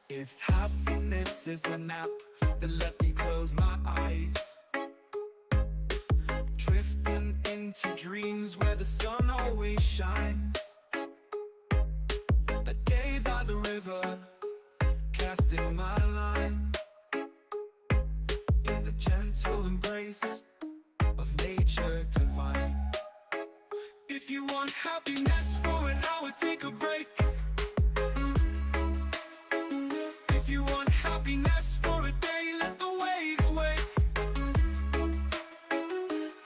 If happiness is an app, then let me close my eyes. Drifting into dreams where the sun always shines. A day by the river, casting my line in the gentle embrace of nature divine. If you want happiness for an hour, take a break. If you want happiness for a day, let the waves wake.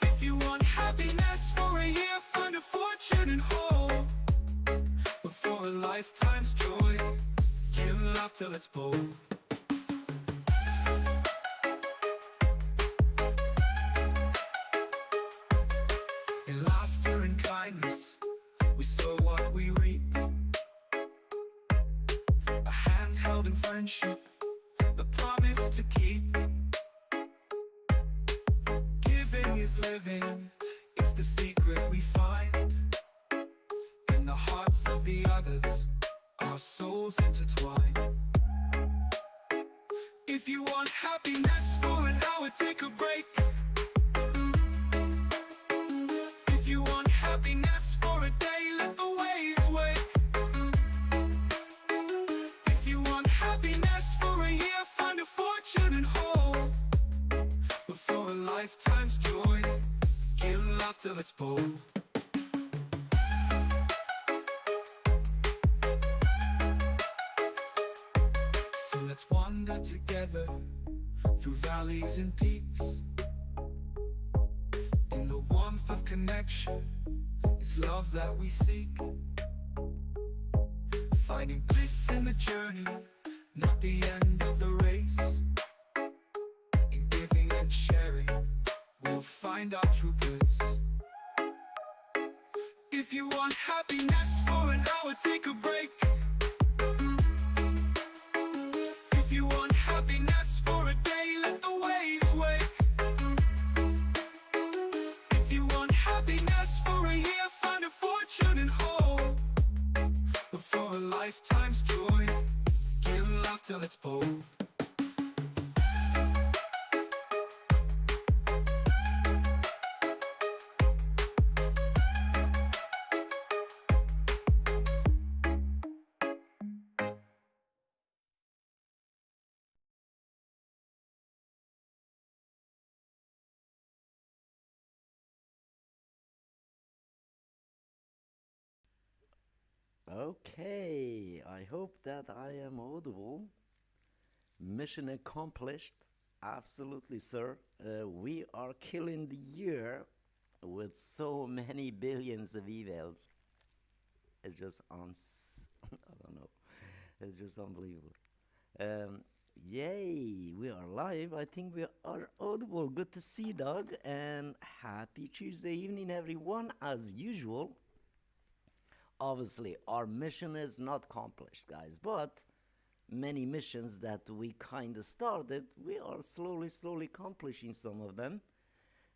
If you want happiness for a year, find a fortune and hope. But for a lifetime's joy, give love till it's bold. In laughter and kindness, we sow what we reap. A hand held in friendship, the promise to keep. Giving is living, it's the secret we find. In the hearts of the others, our souls intertwine. If you want happiness for an hour, take a break. If you want happiness for a day, let the waves wake. If you want happiness for a year, find a fortune and hope. But for a lifetime's joy, give love till it's bold. So let's wander together through valleys and peaks. In the warmth of connection, it's love that we seek. Finding bliss in the journey, not the end of the race. In giving and sharing, we'll find our true place. If you want happiness for an hour, take a break. If you want happiness for a day, let the waves wake. If you want happiness for a year, find a fortune and hope. But for a lifetime's joy, give love till it's bold. Okay, I hope that I am audible. Mission accomplished. Absolutely, sir. We are killing the year with so many billions of emails. It's just I don't know. It's just unbelievable. Um, Yay, we are live. I think we are audible. Good to see Doug, and happy Tuesday evening, everyone. As usual, obviously, our mission is not accomplished, guys, but many missions that we kind of started, we are slowly accomplishing some of them.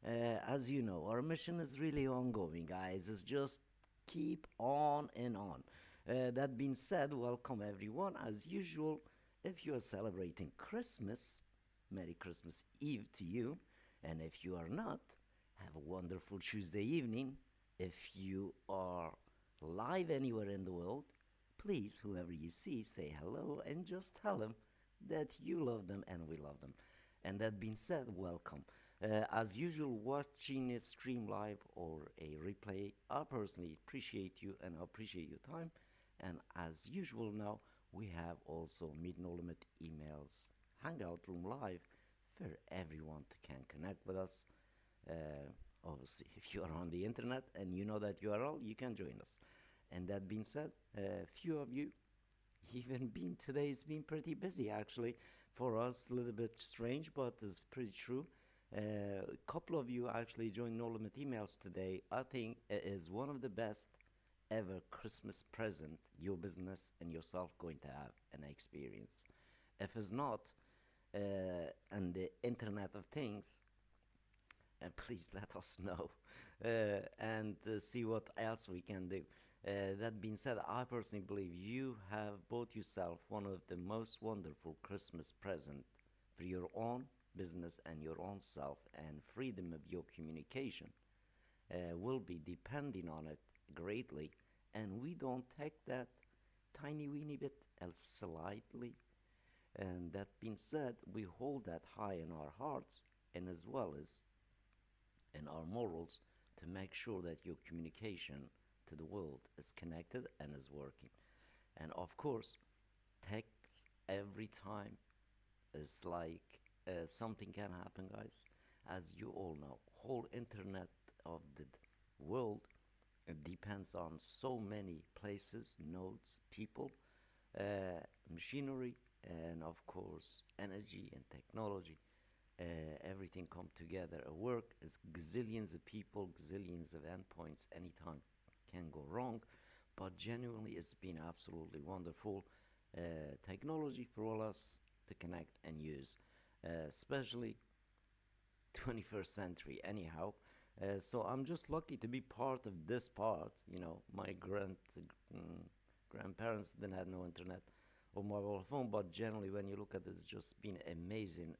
As you know, our mission is really ongoing, guys. It's just keep on and on. That being said, welcome everyone. As usual, if you are celebrating Christmas, Merry Christmas Eve to you. And if you are not, have a wonderful Tuesday evening. If you are live anywhere in the world, please, whoever you see, say hello and just tell them that you love them and we love them. And that being said, welcome. As usual, watching a stream live or a replay, I personally appreciate you and appreciate your time. And as usual now, we have also Meet No Limit emails, Hangout Room Live for everyone to can connect with us. Obviously, if you are on the internet and you know that URL, you can join us. And that being said, a few of you, even been today's been pretty busy actually for us, a little bit strange, but it's pretty true. A couple of you actually joined No Limit emails today. I think it is one of the best ever Christmas present your business and yourself going to have an experience. If it's not, and the Internet of Things, please let us know and see what else we can do. That being said, I personally believe you have bought yourself one of the most wonderful Christmas present for your own business and your own self, and freedom of your communication will be depending on it greatly, and we don't take that tiny weeny bit slightly. And that being said, we hold that high in our hearts and as well as in our morals to make sure that your communication to the world is connected and is working. And of course, text every time is like something can happen, guys. As you all know, whole internet of the world, it depends on so many places, nodes, people, machinery, and of course energy and technology. Everything come together. A work is gazillions of people, gazillions of endpoints. Anytime can go wrong, but genuinely it's been absolutely wonderful technology for all us to connect and use, especially 21st century anyhow. So I'm just lucky to be part of this part. My grandparents didn't have no internet or mobile phone, but generally when you look at it, it's just been amazing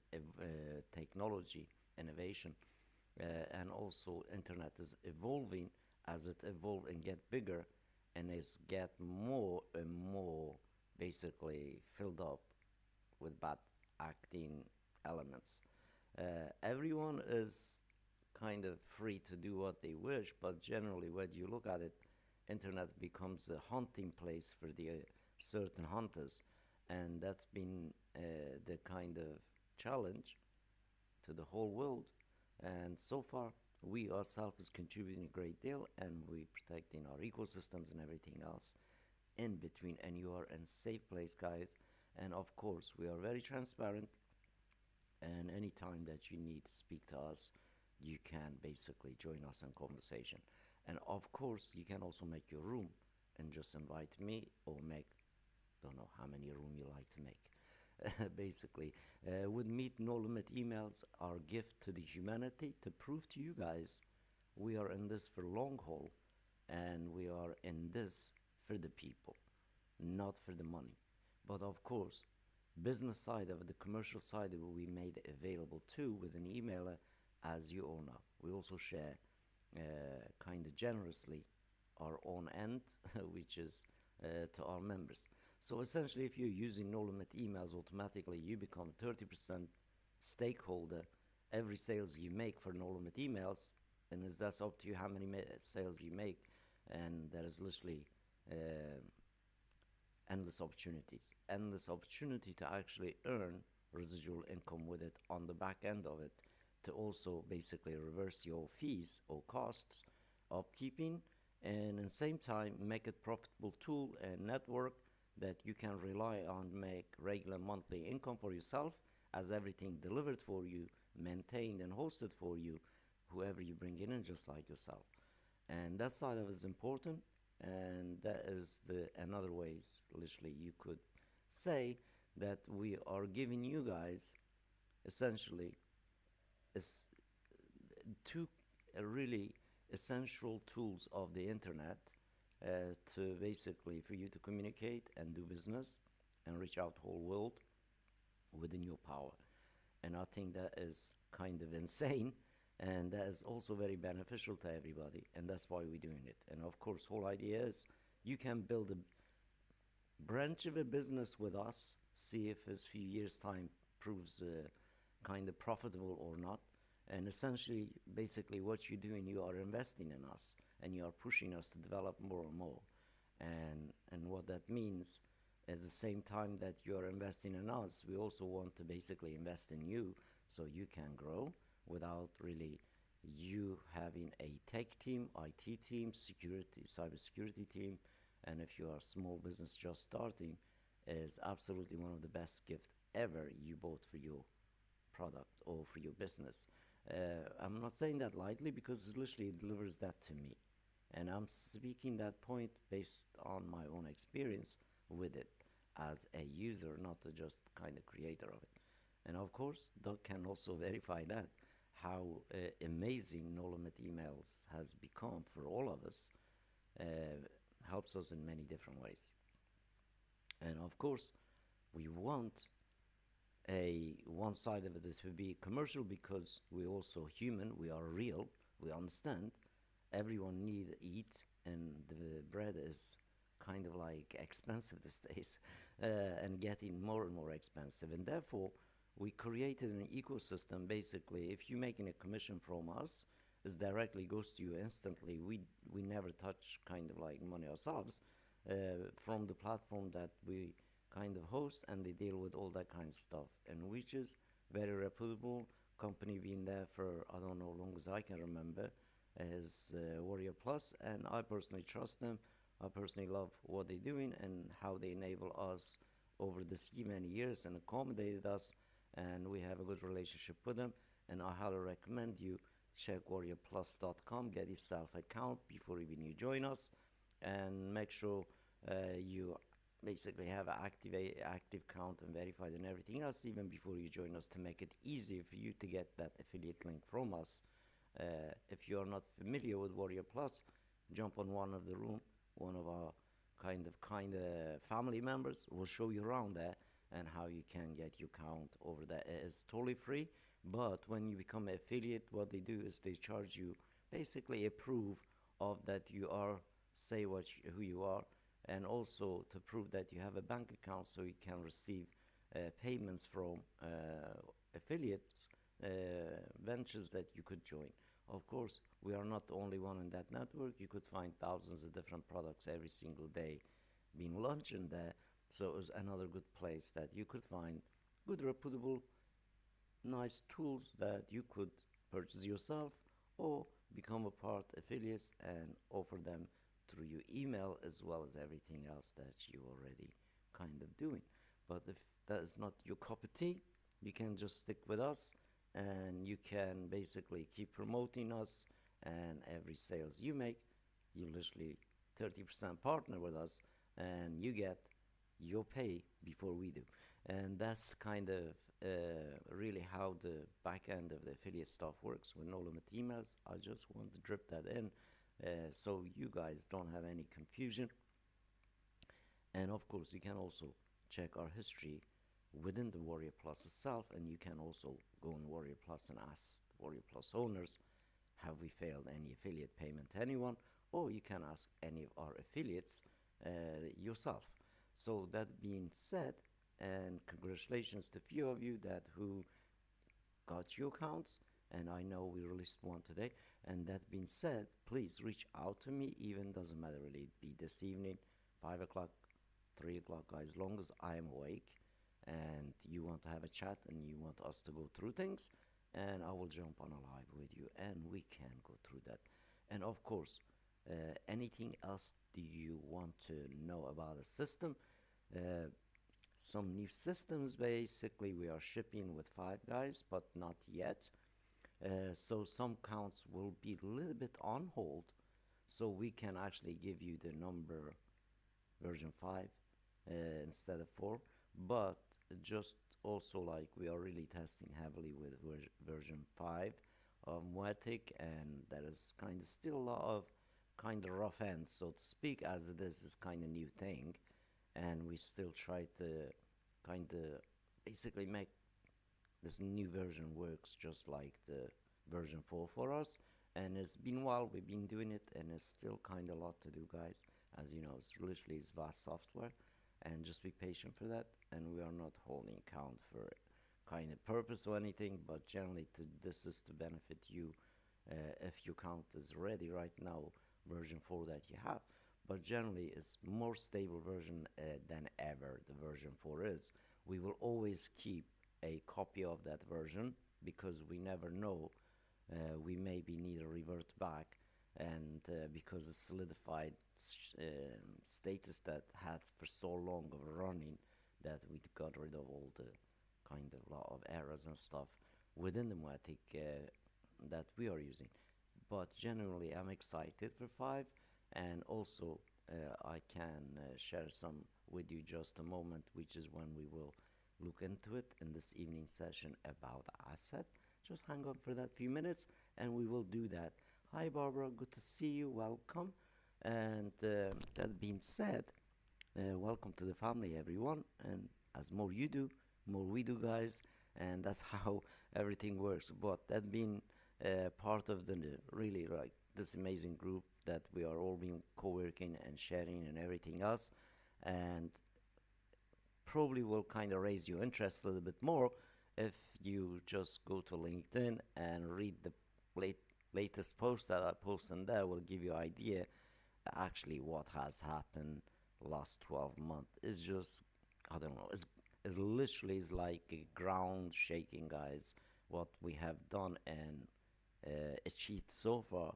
technology innovation, and also internet is evolving as it evolve and get bigger, and it's get more and more basically filled up with bad acting elements. Everyone is kind of free to do what they wish, but generally, when you look at it, internet becomes a hunting place for the certain hunters, and that's been the kind of challenge to the whole world. And so far, we ourselves is contributing a great deal, and we protecting our ecosystems and everything else in between. And you are in safe place, guys. And of course, we are very transparent. And anytime that you need to speak to us, you can basically join us in conversation. And of course, you can also make your room and just invite me or make, don't know how many room you like to make. Basically, with Meet No Limit emails, our gift to the humanity to prove to you guys we are in this for long haul, and we are in this for the people, not for the money. But of course, business side of it, the commercial side of it, we made available too with an emailer, as you all know. We also share kind of generously our own end, which is to our members. So essentially, if you're using No Limit emails, automatically you become 30% stakeholder every sales you make for No Limit emails, and that's up to you how many sales you make, and there is literally endless opportunity to actually earn residual income with it on the back end of it, to also basically reverse your fees or costs of keeping, and at the same time make it profitable tool and network that you can rely on, make regular monthly income for yourself, as everything delivered for you, maintained and hosted for you, whoever you bring in just like yourself. And that side of it is important, and that is the another way literally you could say that we are giving you guys essentially is two really essential tools of the internet, to basically for you to communicate and do business and reach out whole world within your power. And I think that is kind of insane, and that is also very beneficial to everybody, and that's why we're doing it. And of course, whole idea is you can build a branch of a business with us, see if this few years time proves kind of profitable or not. And essentially, basically what you're doing, you are investing in us and you are pushing us to develop more and more. And what that means, at the same time that you are investing in us, we also want to basically invest in you so you can grow without really you having a tech team, IT team, security, cybersecurity team. And if you are a small business just starting, is absolutely one of the best gifts ever you bought for your product or for your business. I'm not saying that lightly, because it literally delivers that to me. And I'm speaking that point based on my own experience with it as a user, not a just kind of creator of it. And of course, Doug can also verify that, how amazing No Limit Emails has become for all of us. helps us in many different ways. And of course, we want a one side of it to be commercial because we're also human, we are real, we understand everyone need to eat, and the bread is kind of like expensive these days, and getting more and more expensive, and therefore we created an ecosystem. Basically, if you're making a commission from us, it directly goes to you instantly. We never touch kind of like money ourselves, from the platform that we kind of host, and they deal with all that kind of stuff, and which is very reputable company, been there for I don't know long as I can remember, as Warrior Plus, and I personally trust them. I personally love what they're doing and how they enable us over this many years and accommodated us, and we have a good relationship with them. And I highly recommend you check warriorplus.com, get yourself an account before even you join us, and make sure you basically have an active account and verified and everything else even before you join us, to make it easy for you to get that affiliate link from us. If you are not familiar with Warrior Plus, jump on one of the room, one of our kind of family members will show you around there and how you can get your account over there. It is totally free, but when you become an affiliate, what they do is they charge you basically a proof of that you are, say who you are, and also to prove that you have a bank account so you can receive payments from affiliates ventures that you could join. Of course, we are not the only one in that network. You could find thousands of different products every single day being launched in there. So it was another good place that you could find good, reputable, nice tools that you could purchase yourself or become a part affiliates and offer them through your email, as well as everything else that you already kind of doing. But if that is not your cup of tea, you can just stick with us, and you can basically keep promoting us, and every sales you make, you literally 30% partner with us, and you get your pay before we do. And that's kind of really how the back end of the affiliate stuff works with no limit emails. I just want to drip that in so you guys don't have any confusion. And of course, you can also check our history within the Warrior Plus itself, and you can also go on Warrior Plus and ask Warrior Plus owners, have we failed any affiliate payment to anyone? Or you can ask any of our affiliates yourself. So that being said, and congratulations to few of you that who got your accounts, and I know we released one today. And that being said, please reach out to me, even doesn't matter really, be this evening, 5 o'clock, 3 o'clock, guys, as long as I am awake and you want to have a chat and you want us to go through things, and I will jump on a live with you and we can go through that. And of course, anything else do you want to know about the system? Some new systems, basically we are shipping with 5 guys, but not yet. So some counts will be a little bit on hold, so we can actually give you the number version 5 instead of 4, but just also like we are really testing heavily with version 5 of Moetic, and that is kind of still a lot of kind of rough ends, so to speak, as it is kind of new thing, and we still try to kind of basically make this new version works just like the version 4 for us. And it's been a while we've been doing it, and it's still kind of a lot to do, guys. As you know, it's literally vast software, and just be patient for that. And we are not holding count for kind of purpose or anything, but generally this is to benefit you if your count is ready right now, version 4 that you have. But generally it's more stable version than ever the version 4 is. We will always keep a copy of that version because we never know, we maybe need to revert back, and because it's solidified status that had for so long of running that we got rid of all the kind of lot of errors and stuff within the Moetic that we are using. But generally I'm excited for 5, and also I can share some with you just a moment, which is when we will look into it in this evening session about asset. Just hang on for that few minutes and we will do that. Hi Barbara, good to see you, welcome. And that being said, welcome to the family, everyone. And as more you do, more we do, guys. And that's how everything works. But that being part of the really like this amazing group that we are all being co-working and sharing and everything else, and probably will kind of raise your interest a little bit more if you just go to LinkedIn and read the late, latest post that I post in there. Will give you idea actually what has happened last 12 months. It's just, I don't know, it literally is like a ground shaking, guys, what we have done and achieved so far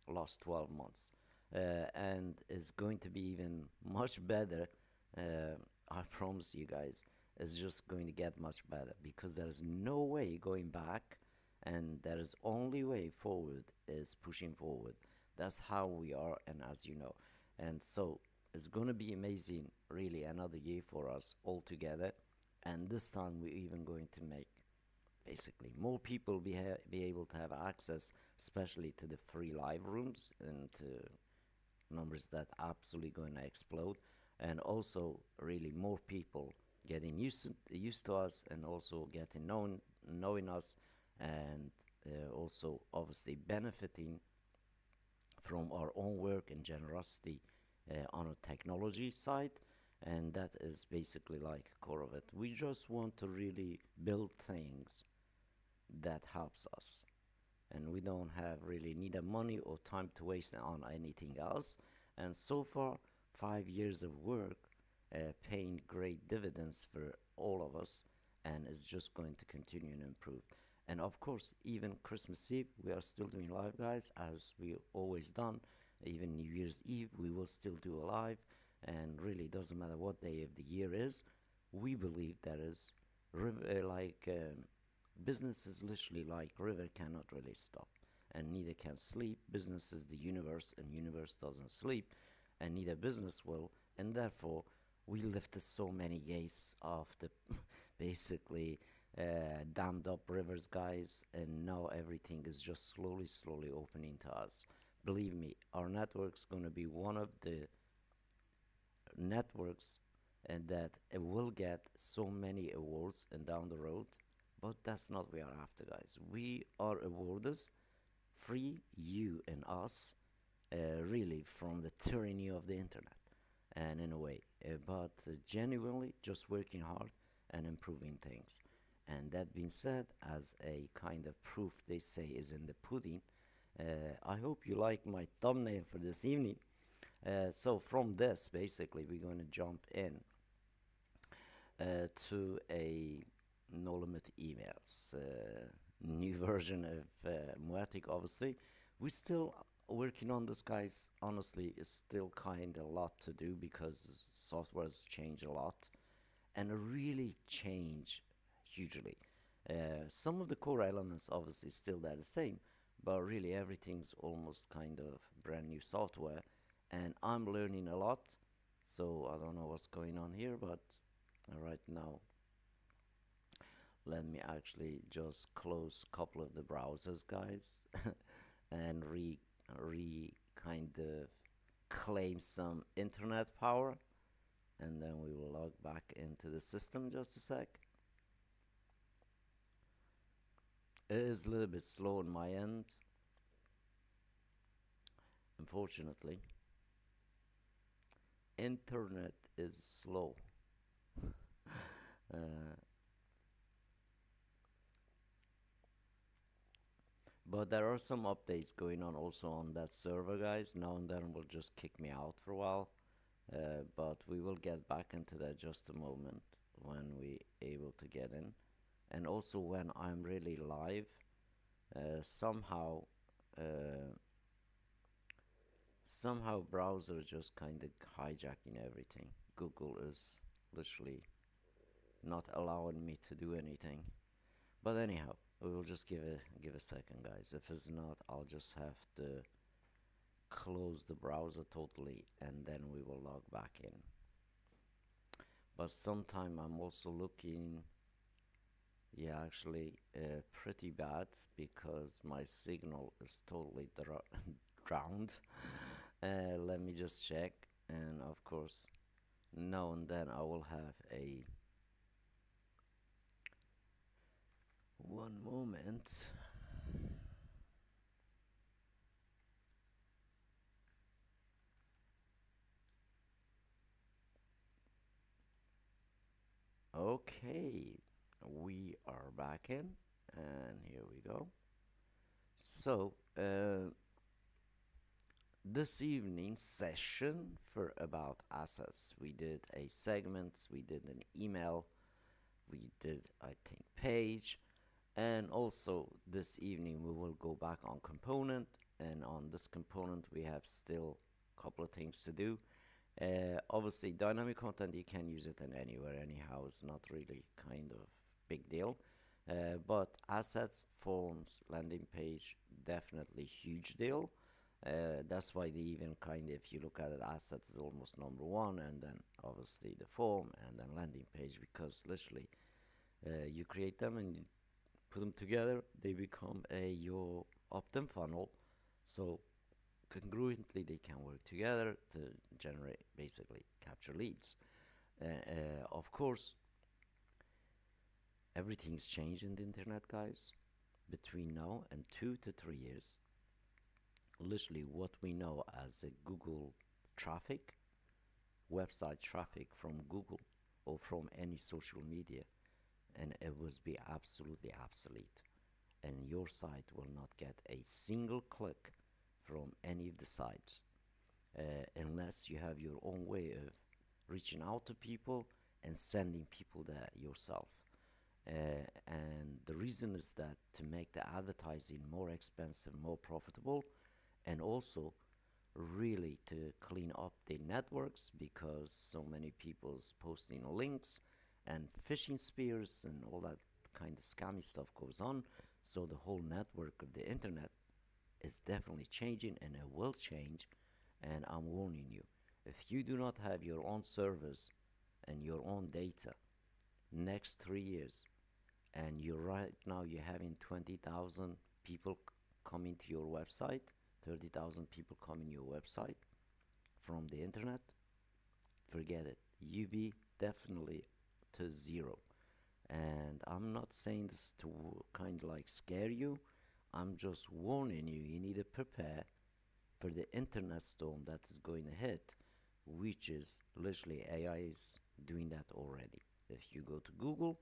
last 12 months, and it's going to be even much better. uh, I promise you guys, it's just going to get much better because there's no way going back, and there is only way forward is pushing forward. That's how we are, and as you know, and so it's going to be amazing, really, another year for us all together. And this time we're even going to make basically more people be able to have access, especially to the free live rooms and to numbers that absolutely going to explode, and also really more people getting used to us, and also getting knowing us, and also obviously benefiting from our own work and generosity on a technology side. And that is basically like core of it. We just want to really build things that helps us, and we don't have really neither money or time to waste on anything else. And so far, 5 years of work paying great dividends for all of us, and is just going to continue and improve. And of course, even Christmas Eve, we are still doing live, guys, as we always done. Even New Year's Eve, we will still do a live, and really doesn't matter what day of the year is. We believe that is business is literally like river, cannot really stop, and neither can sleep. Business is the universe, and universe doesn't sleep, and neither business will. And therefore, we lifted so many gates of the basically dammed up rivers, guys, and now everything is just slowly opening to us. Believe me, our network's gonna be one of the networks, and that it will get so many awards and down the road. But that's not what we are after, guys. We are awarders, free you and us, really from the tyranny of the internet, and in a way, but genuinely just working hard and improving things. And that being said, as a kind of proof, they say, is in the pudding. I hope you like my thumbnail for this evening. So from this, basically, we're going to jump in to a no limit emails, new version of Moetic. Obviously, we're still working on this, guys. Honestly, it's still kind of a lot to do because software's changed a lot, and really change hugely. Some of the core elements obviously still they're the same, but really everything's almost kind of brand new software, and I'm learning a lot. So I don't know what's going on here, but right now, let me actually just close a couple of the browsers, guys, and re kind of claim some internet power, and then we will log back into the system. Just a sec. It is a little bit slow on my end, unfortunately. Internet is slow. uh, but there are some updates going on also on that server, guys. Now and then will just kick me out for a while, but we will get back into that just a moment when we able to get in. And also when I'm really live, somehow uh, somehow browser just kind of hijacking everything. Google is literally not allowing me to do anything. But anyhow, we will just give a second, guys. If it's not, I'll just have to close the browser totally, and then we will log back in. But sometime I'm also looking, yeah, actually pretty bad because my signal is totally drowned. Let me just check, and of course, now and then I will have a one moment. Okay, we are back in, and here we go. So, this evening session for about assets, we did a segment, we did an email, we did, I think, page, and also this evening we will go back on component, and on this component we have still a couple of things to do. Obviously, dynamic content, you can use it in anywhere, anyhow. It's not really kind of big deal. But assets, forms, landing page, definitely huge deal. That's why they even kind of, if you look at it, assets is almost number one, and then obviously the form, and then landing page, because literally you create them and you put them together, they become your opt-in funnel. So congruently they can work together to generate, basically capture leads. Of course, everything's changed in the internet, guys, between now and 2 to 3 years. Literally what we know as a Google traffic, website traffic from Google or from any social media, and it will be absolutely obsolete, and your site will not get a single click from any of the sites, unless you have your own way of reaching out to people and sending people there yourself. And the reason is that to make the advertising more expensive, more profitable, and also really to clean up the networks, because so many people's posting links and phishing spears and all that kind of scammy stuff goes on. So the whole network of the internet is definitely changing, and it will change. And I'm warning you, if you do not have your own servers and your own data next 3 years, and you're right now you're having 20,000 people coming to your website, 30,000 people coming to your website from the internet, forget it. You be definitely to zero. And I'm not saying this to kind of like scare you. I'm just warning you. You need to prepare for the internet storm that is going to hit, which is literally AI is doing that already. If you go to Google,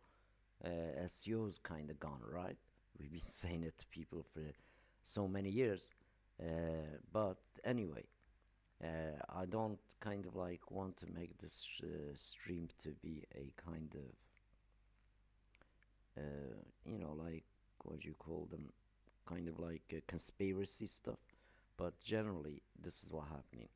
SEO is kind of gone, right? We've been saying it to people for so many years. But anyway, I don't kind of like want to make this stream to be a kind of, like what you call them, kind of like conspiracy stuff. But generally, this is what's happening.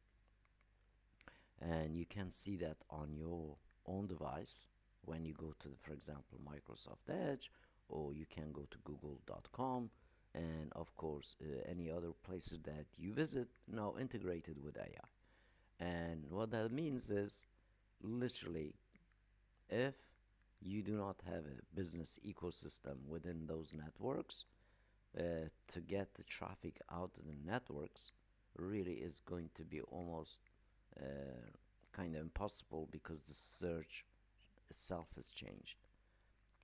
And you can see that on your own device when you go to, for example, Microsoft Edge, or you can go to google.com, and of course any other places that you visit now integrated with AI. And what that means is literally, if you do not have a business ecosystem within those networks, to get the traffic out of the networks really is going to be almost kind of impossible, because the search itself has changed.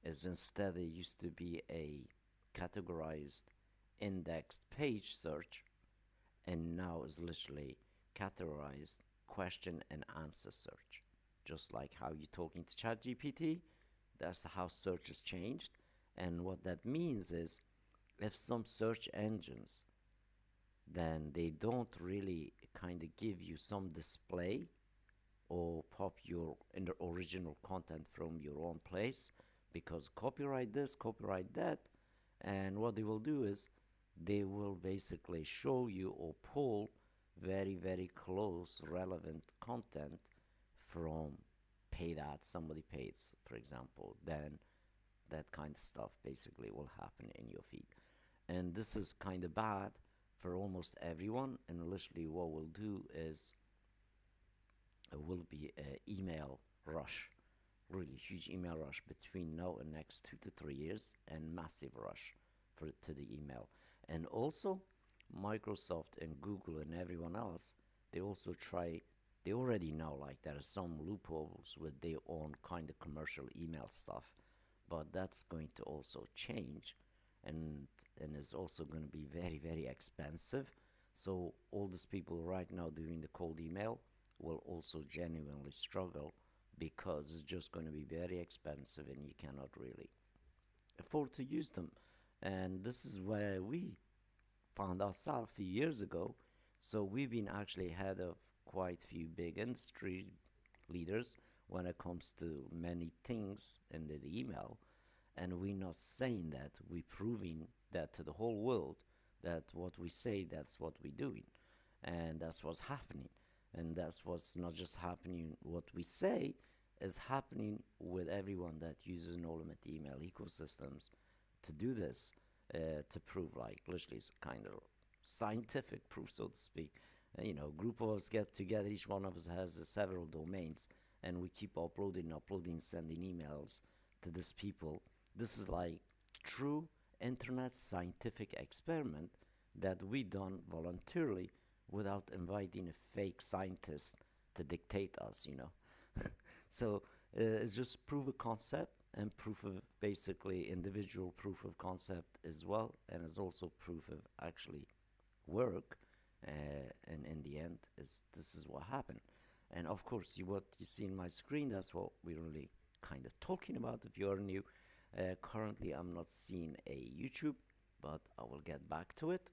As instead it used to be a categorized indexed page search, and now is literally categorized question and answer search. Just like how you're talking to ChatGPT, that's how search has changed. And what that means is, if some search engines, then they don't really kind of give you some display or pop your original content from your own place, because copyright this, copyright that. And what they will do is they will basically show you or pull very, very close relevant content from paid ads somebody pays, for example. Then that kind of stuff basically will happen in your feed. And this is kind of bad for almost everyone. And literally what we'll do is will be an email rush, really huge email rush between now and next 2 to 3 years, and massive rush to the email. And also Microsoft and Google and everyone else, they also try, they already know like there are some loopholes with their own kind of commercial email stuff, but that's going to also change, and is also going to be very, very expensive. So all these people right now doing the cold email will also genuinely struggle, because it's just going to be very expensive and you cannot really afford to use them. And this is where we found ourselves a few years ago. So we've been actually ahead of quite a few big industry leaders when it comes to many things in the email. And we're not saying that, we're proving that to the whole world, that what we say, that's what we're doing. And that's what's happening. And that's what's not just happening, what we say is happening with everyone that uses No Limit email ecosystems to do this, to prove, like, literally it's kind of scientific proof, so to speak. Group of us get together, each one of us has several domains, and we keep uploading, sending emails to these people. This is like true internet scientific experiment that we done voluntarily without inviting a fake scientist to dictate us. So it's just proof of concept, and proof of basically individual proof of concept as well, and it's also proof of actually work. And in the end, this is what happened. And of course, what you see in my screen, that's what we're really kind of talking about. If you are new, currently I'm not seeing a YouTube, but I will get back to it.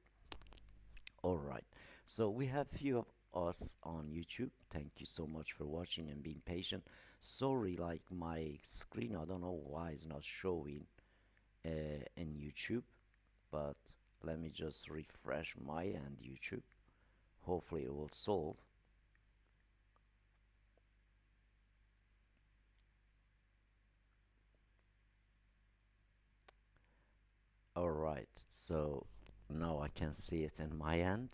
Alright, so we have few of us on YouTube. Thank you so much for watching and being patient. Sorry, like my screen, I don't know why it's not showing in YouTube, but let me just refresh my end YouTube. Hopefully it will solve. Alright, so now I can see it in my end.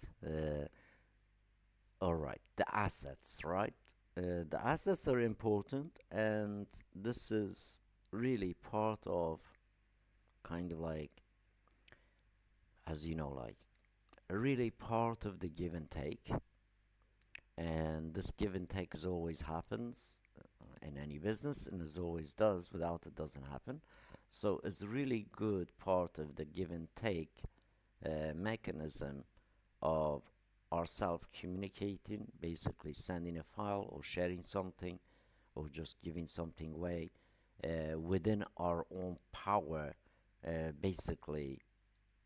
Alright, the assets, right? The assets are important, and this is really part of kind of like, as you know, like really part of the give and take. And this give and take as always happens in any business, and as always does. Without it doesn't happen. So it's a really good part of the give and take mechanism of ourselves communicating, basically sending a file or sharing something or just giving something away within our own power, basically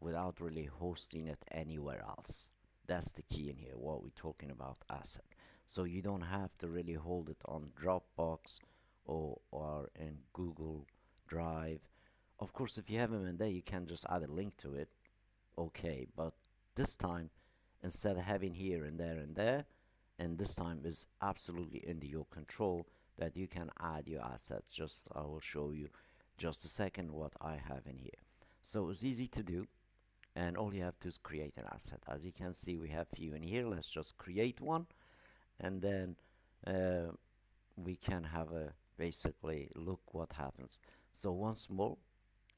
without really hosting it anywhere else. That's the key in here, what we're talking about asset. So you don't have to really hold it on Dropbox or in Google Drive. Of course, if you have them in there, you can just add a link to it. Okay, but this time, instead of having here and there, and this time is absolutely under your control, that you can add your assets. Just I will show you just a second what I have in here. So it's easy to do, and all you have to do is create an asset. As you can see, we have few in here. Let's just create one, and then we can have a basically look what happens. So once more,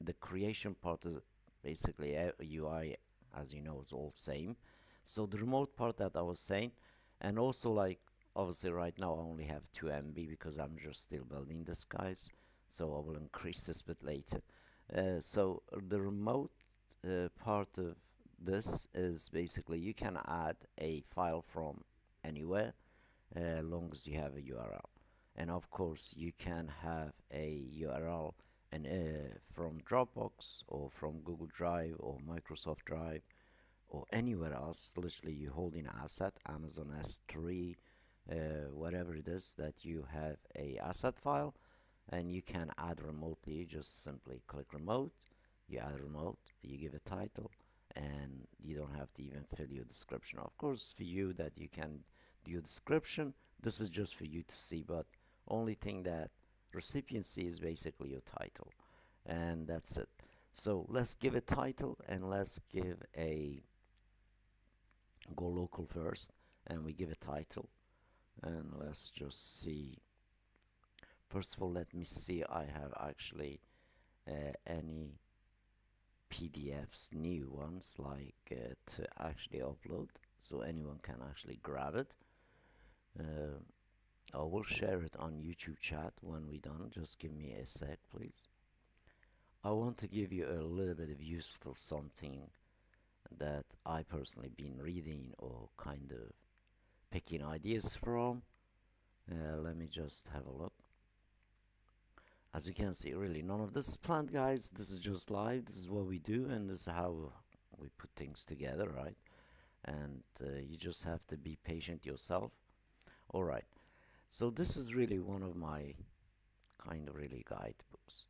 the creation part is basically UI, as you know, is all same. So the remote part that I was saying, and also like obviously right now I only have 2 MB because I'm just still building this, guys. So I will increase this bit later. So the remote part of this is basically you can add a file from anywhere, long as you have a URL. And of course you can have a URL and from Dropbox or from Google Drive or Microsoft Drive or anywhere else. Literally you holding an asset, Amazon S3, whatever it is that you have a asset file, and you can add remotely. You just simply click remote, you add remote, you give a title, and you don't have to even fill your description. Of course, for you that you can do your description, this is just for you to see, but only thing that recipient see is basically your title, and that's it. So let's give a title, and let's give a go local first, and we give a title, and let's just see. First of all, let me see I have actually any PDFs, new ones, like to actually upload, so anyone can actually grab it. I will share it on YouTube chat when we're done. Just give me a sec, please. I want to give you a little bit of useful something that I personally been reading or kind of picking ideas from. Let me just have a look. As you can see, really none of this is planned, guys. This is just live. This is what we do, and this is how we put things together, right? And you just have to be patient yourself. All right. So this is really one of my kind of really guidebooks,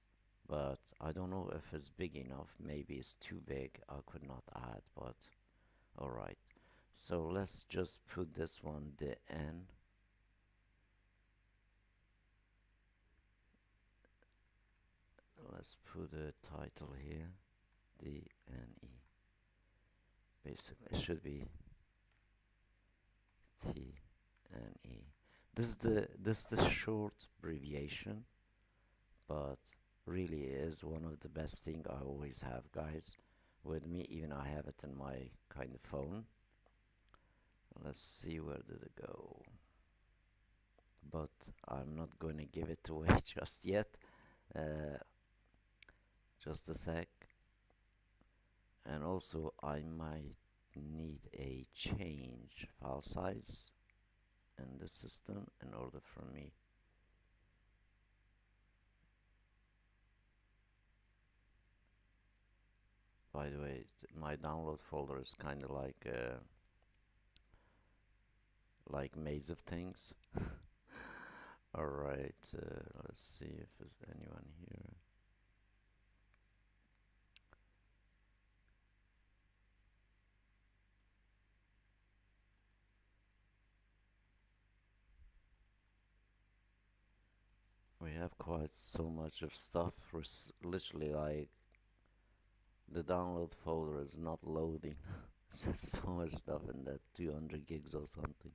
but I don't know if it's big enough. Maybe it's too big. I could not add, but all right. So let's just put this one the N. Let's put a title here, D N E. Basically, it should be T N E. This is the short abbreviation, but really is one of the best thing I always have, guys, with me. Even I have it in my kind of phone. Let's see, where did it go? But I'm not going to give it away just yet. Just a sec. And also I might need a change file size in the system in order for me by the way, my download folder is kind of like maze of things. Alright, let's see if there's anyone here. We have quite so much of stuff. We're literally like the download folder is not loading. There's so much stuff in that 200 gigs or something.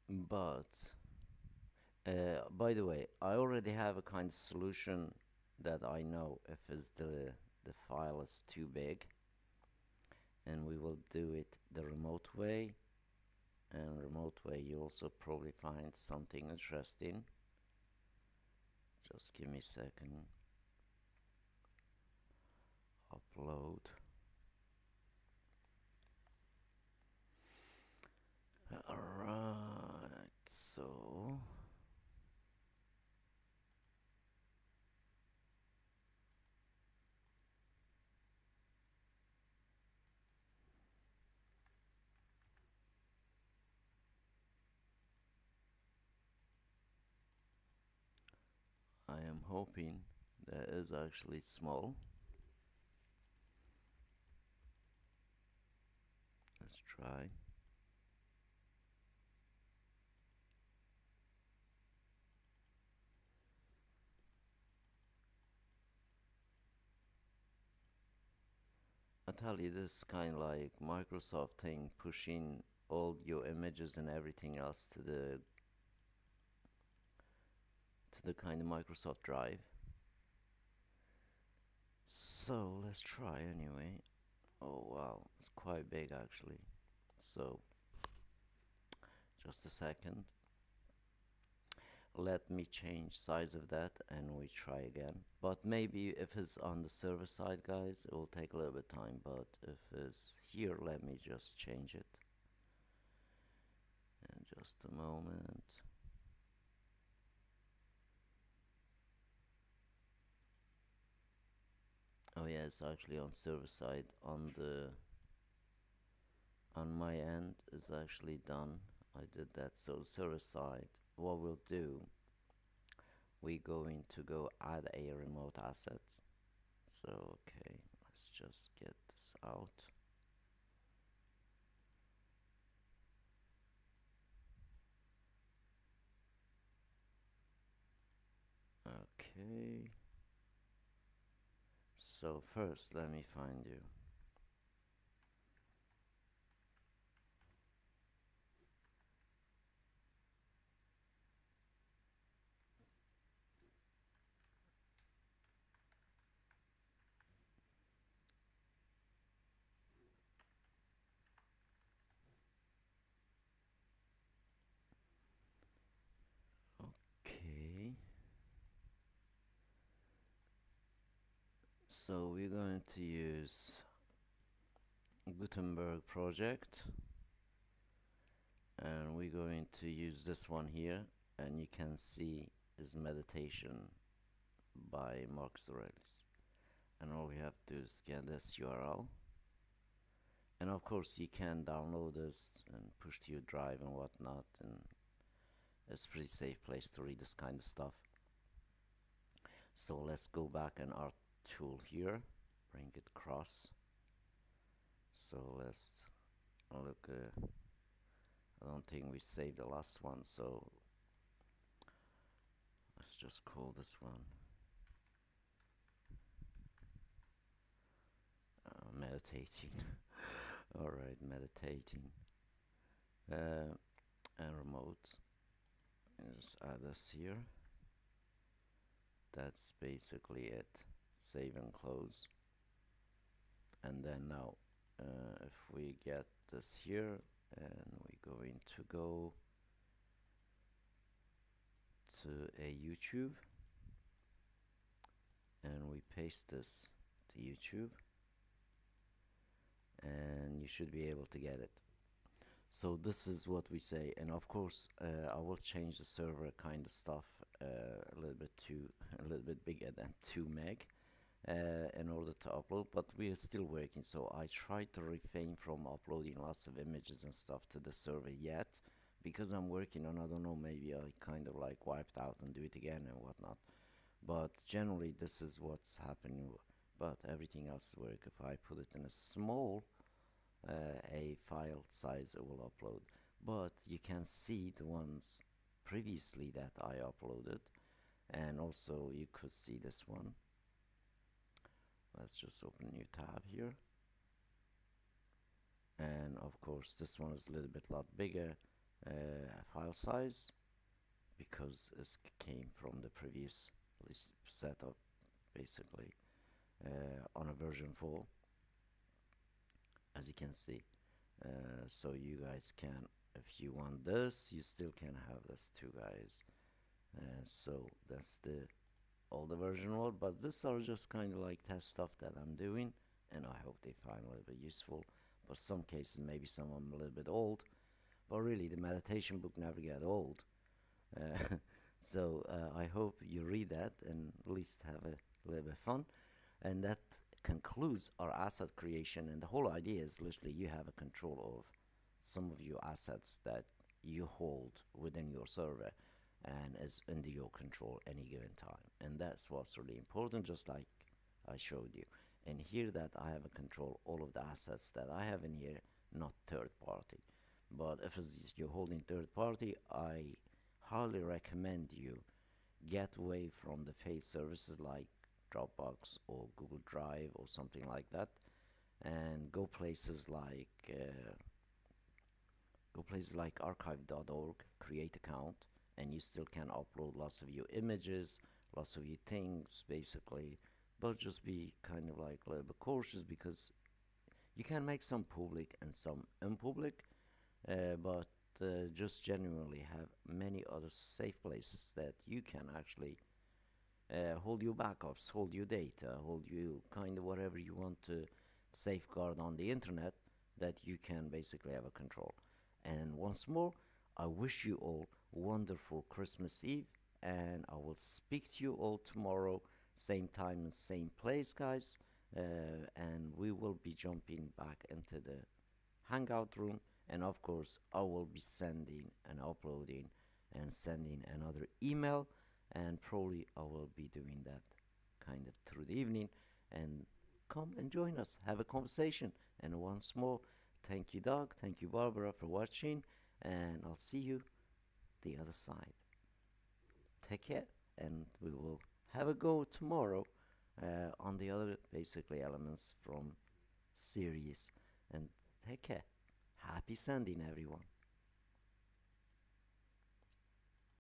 But by the way, I already have a kind of solution that I know if is the file is too big, and we will do it the remote way. And remote way, you also probably find something interesting. Just give me a second. Upload. Alright, so I am hoping that is actually small. Let's try. I tell you, this is kind of like Microsoft thing, pushing all your images and everything else to the kind of Microsoft Drive. So let's try anyway. Oh wow, it's quite big actually. So just a second. Let me change size of that and we try again. But maybe if it's on the server side, guys, it will take a little bit of time. But if it's here, let me just change it. In just a moment. Oh yeah, it's actually on server side. On my end, it's actually done. I did that. So server side, what we'll do, we're going to go add a remote asset. So okay, let's just get this out. Okay. So first, let me find you. So we're going to use Gutenberg project, and we're going to use this one here, and you can see is meditation by Marcus Aurelius. And all we have to do is get this URL, and of course you can download this and push to your drive and whatnot, and it's a pretty safe place to read this kind of stuff. So let's go back in our tool here, bring it across. So let's look, I don't think we saved the last one, so let's just call this one meditating. Alright, meditating, and remote, and just add this here. That's basically it. Save and close. And then now if we get this here, and we're going to go to a YouTube, and we paste this to YouTube, and you should be able to get it. So this is what we say, and of course I will change the server kind of stuff a little bit bigger than 2 meg in order to upload, but we are still working, so I try to refrain from uploading lots of images and stuff to the server yet, because I'm working on, I don't know, maybe I kind of like wiped out and do it again and whatnot, but generally this is what's happening. But everything else work. If I put it in a small a file size, it will upload, but you can see the ones previously that I uploaded, and also you could see this one. Let's just open a new tab here, and of course this one is a little bit lot bigger file size, because it came from the previous setup, basically on a version 4, as you can see. So you guys can, if you want this, you still can have this too, guys. So that's the older version 1, but these are just kind of like test stuff that I'm doing, and I hope they find a little bit useful. But some cases, maybe some of them a little bit old, but really the meditation book never get old. So I hope you read that and at least have a little bit of fun. And that concludes our asset creation, and the whole idea is literally you have a control of some of your assets that you hold within your server and is under your control any given time, and that's what's really important, just like I showed you. And here that I have a control all of the assets that I have in here, not third party. But if you're holding third party, I highly recommend you get away from the paid services like Dropbox or Google Drive or something like that, and go places like archive.org, create account, and you still can upload lots of your images, lots of your things, basically. But just be kind of like a little bit cautious, because you can make some public and some unpublic, but just genuinely have many other safe places that you can actually hold your backups, hold your data, hold you kind of whatever you want to safeguard on the internet, that you can basically have a control. And once more, I wish you all wonderful Christmas Eve, and I will speak to you all tomorrow, same time and same place, guys, and we will be jumping back into the hangout room, and of course I will be sending and uploading and sending another email, and probably I will be doing that kind of through the evening. And come and join us, have a conversation. And once more, thank you Doug, thank you Barbara for watching, and I'll see you the other side. Take care, and we will have a go tomorrow on the other basically elements from series. And take care. Happy sending, everyone.